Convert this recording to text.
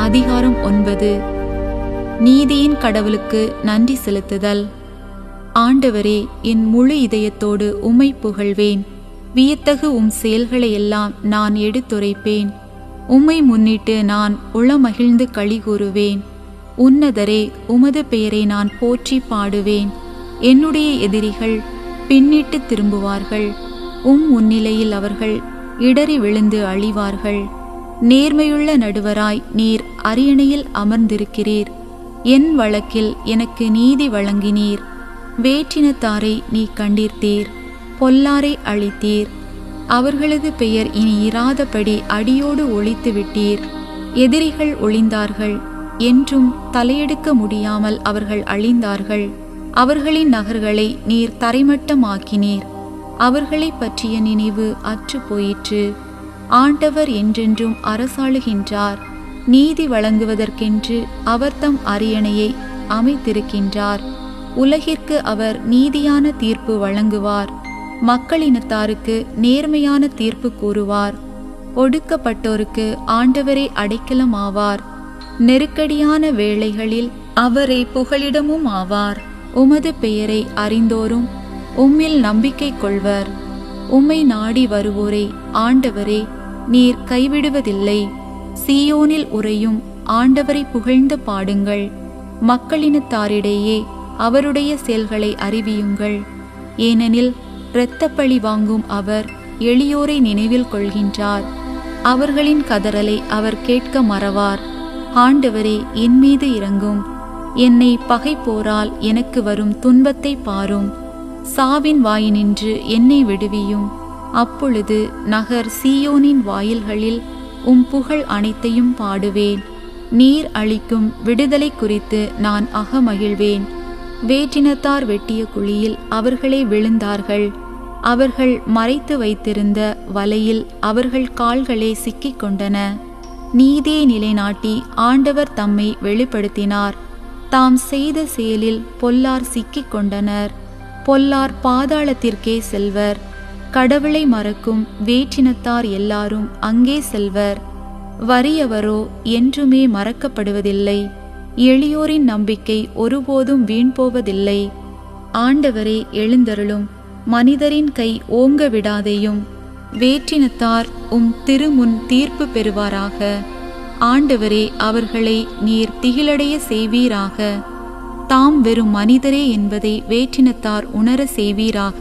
அதிகாரம் 9. நீதியின் கடவுளுக்கு நன்றி செலுத்துதல். ஆண்டவரே, என் முழு இதயத்தோடு உம்மை புகழ்வேன். வியத்தகு உம் செயல்களையெல்லாம் நான் எடுத்துரைப்பேன். உம்மை முன்னிட்டு நான் உளமகிழ்ந்து களி கூறுவேன். உன்னதரே, உமது பெயரை நான் போற்றி பாடுவேன். என்னுடைய எதிரிகள் பின்னிட்டு திரும்புவார்கள். முன்னிலையில் அவர்கள் இடறி விழுந்து அழிவார்கள். நேர்மையுள்ள நடுவராய் நீர் அரியணையில் அமர்ந்திருக்கிறீர். என் வழக்கில் எனக்கு நீதி வழங்கினீர். வேற்றினத்தாரை நீ கண்டிர்த்தீர், பொல்லாரை அழித்தீர். அவர்களது பெயர் இனி இராதபடி அடியோடு ஒழித்து விட்டீர். எதிரிகள் ஒளிந்தார்கள், என்றும் தலையெடுக்க முடியாமல் அவர்கள் அழிந்தார்கள். அவர்களின் நகர்களை நீர் தரைமட்டமாக்கினீர். அவர்களை பற்றிய நினைவு அற்று போயிற்று. ஆண்டவர் என்றென்றும் அரசாளுகின்றார். நீதி வழங்குவதற்கென்று அவர் தம் அரியணையை அமைத்திருக்கின்றார். உலகிற்கு அவர் நீதியான தீர்ப்பு வழங்குவார். மக்களினத்தாருக்கு நேர்மையான தீர்ப்பு கூறுவார். ஒடுக்கப்பட்டோருக்கு ஆண்டவரே அடைக்கலமாவார். நெருக்கடியான வேளைகளில் அவரே புகலிடமும் ஆவார். உமது பெயரை அறிந்தோரும் உம்மில் நம்பிக்கை கொள்வர். உம்மை நாடி வருவோரை ஆண்டவரே நீர் கைவிடுவதில்லை. சீயோனில் உறையும் ஆண்டவரை புகழ்ந்து பாடுங்கள். மக்களினத்தாரிடையே அவருடைய செயல்களை அறிவியுங்கள். ஏனெனில் இரத்தப்பழி வாங்கும் அவர் எளியோரை நினைவில் கொள்கின்றார். அவர்களின் கதறலை அவர் கேட்க மறவார். ஆண்டவரே, என் மீது இரங்கும். என்னை பகைப்போரால் எனக்கு வரும் துன்பத்தை பாரும். சாவின் வாயினின்று என்னை விடுவியும். அப்பொழுது நகர் சீயோனின் வாயில்களில் உம் புகழ் அனைத்தையும் பாடுவேன். நீர் அளிக்கும் விடுதலை குறித்து நான் அகமகிழ்வேன். வேற்றினத்தார் வெட்டிய குழியில் அவர்களே விழுந்தார்கள். அவர்கள் மறைத்து வைத்திருந்த வலையில் அவர்கள் கால்களே சிக்கிக் கொண்டன. நீதியை நிலைநாட்டி ஆண்டவர் தம்மை வெளிப்படுத்தினார். தாம் செய்த செயலில் பொல்லார் சிக்கிக் கொண்டனர். பொல்லார் பாதாளத்திற்கே செல்வர். கடவுளை மறக்கும் வேற்றினத்தார் எல்லாரும் அங்கே செல்வர். வறியவரோ என்றுமே மறக்கப்படுவதில்லை. எளியோரின் நம்பிக்கை ஒருபோதும் வீண் போவதில்லை. ஆண்டவரே, எழுந்தருளும். மனிதரின் கை ஓங்க விடாதேயும். வேற்றினத்தார் உம் திருமுன் தீர்ப்பு பெறுவாராக. ஆண்டவரே, அவர்களை நீர் திகிலடைய செய்வீராக. தாம் வெறும் மனிதரே என்பதை வேற்றினத்தார் உணர செய்வீராக.